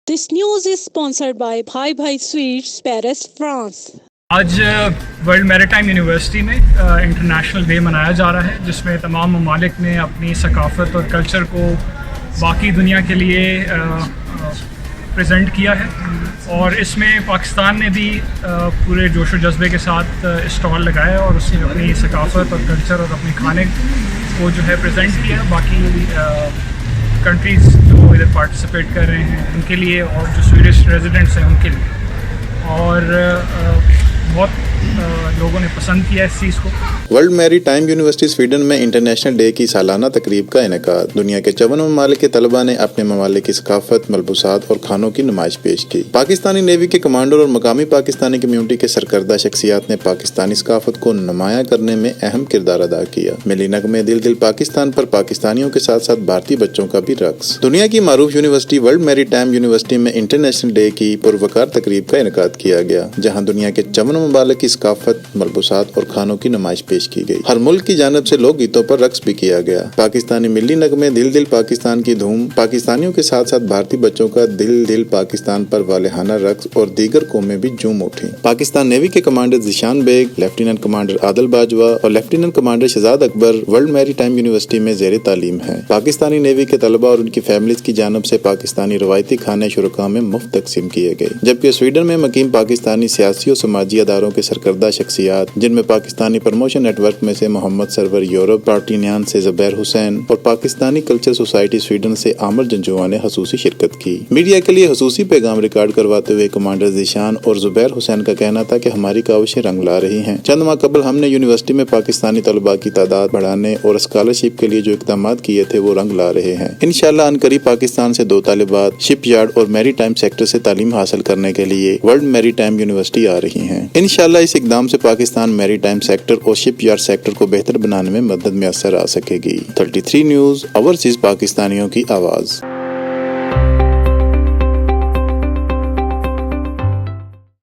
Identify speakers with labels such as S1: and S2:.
S1: This news is sponsored by Bhai Bhai Sweets, Paris, France.
S2: آج world maritime university میں international day منایا جا رہا ہے، جس میں تمام ممالک نے اپنی ثقافت اور کلچر کو باقی دنیا کے لیے پریزنٹ کیا ہے، اور اس میں پاکستان نے بھی پورے جوش و جذبے کے ساتھ اسٹال لگایا اور اس میں اپنی ثقافت اور کلچر اور اپنے کھانے کو جو ہے پریزنٹ کیا باقی کنٹریز جو ادھر پارٹیسپیٹ کر رہے ہیں ان کے لیے، اور جو سویڈش ریزیڈنٹس ہیں ان کے لیے، اور بہت لوگوں نے پسند کیا اس چیز کو۔
S3: World maritime university Sweden میں انٹرنیشنل ڈے کی سالانہ تقریب کا انعقاد۔ دنیا کے 54 ممالک کے طلباء نے اپنے ممالک کی ثقافت، ملبوسات اور کھانوں کی نمائش پیش کی۔ پاکستانی نیوی کے کمانڈر اور مقامی پاکستانی کمیونٹی کے سرکردہ شخصیات نے پاکستانی ثقافت کو نمایاں کرنے میں اہم کردار ادا کیا۔ ملی نغمے دل دل پاکستان پر پاکستانیوں کے ساتھ ساتھ بھارتی بچوں کا بھی رقص۔ دنیا کی معروف university world maritime university میں انٹرنیشنل ڈے کی پروقار تقریب کا انعقاد کیا گیا، جہاں دنیا کے 54 ممالک کی ثقافت، ملبوسات اور کھانوں کی نمائش پیش کی گئی۔ ہر ملک کی جانب سے لوک گیتوں پر رقص بھی کیا گیا۔ پاکستانی ملی نغمے دل دل پاکستان کی دھوم، پاکستانیوں کے ساتھ ساتھ بھارتی بچوں کا دل دل پاکستان پر والہانہ رقص اور دیگر قومیں بھی جھوم اٹھیں۔ پاکستان نیوی کے commander Zeeshan Baig, lieutenant commander Adil Bajwa اور lieutenant commander Shahzad Akbar world maritime university میں زیر تعلیم ہیں۔ پاکستانی نیوی کے طلباء اور ان کی فیملیز کی جانب سے پاکستانی روایتی کھانے شرکاء میں مفت تقسیم کیے گئے، جبکہ سویڈن میں مقیم پاکستانی سیاسی اور سماجی اداروں کے سرکردہ شخصیات، جن میں پاکستانی پروموشن نیٹ ورک میں سے محمد سرور یورپ، پارٹینیان سے زبیر حسین اور پاکستانی کلچر سوسائٹی سویڈن سے عامر جنجوعہ نے خصوصی شرکت کی۔ میڈیا کے لیے خصوصی پیغام ریکارڈ کرواتے ہوئے کمانڈر ذیشان اور زبیر حسین کا کہنا تھا کہ ہماری کاوشیں رنگ لا رہی ہیں۔ چند ماہ قبل ہم نے یونیورسٹی میں پاکستانی طلباء کی تعداد بڑھانے اور اسکالرشپ کے لیے جو اقدامات کیے تھے وہ رنگ لا رہے ہیں۔ انشاءاللہ عنقریب پاکستان سے 2 طالبات شپ یارڈ اور میری ٹائم سیکٹر سے تعلیم حاصل کرنے کے لیے ورلڈ میری ٹائم یونیورسٹی آ رہی ہیں۔ انشاءاللہ اس اقدام سے پاکستان میری ٹائم سیکٹر اور شپ یارڈ سیکٹر کو بہتر بنانے میں مدد میسر آ سکے گی۔ 33 نیوز اوورسیز پاکستانیوں کی آواز۔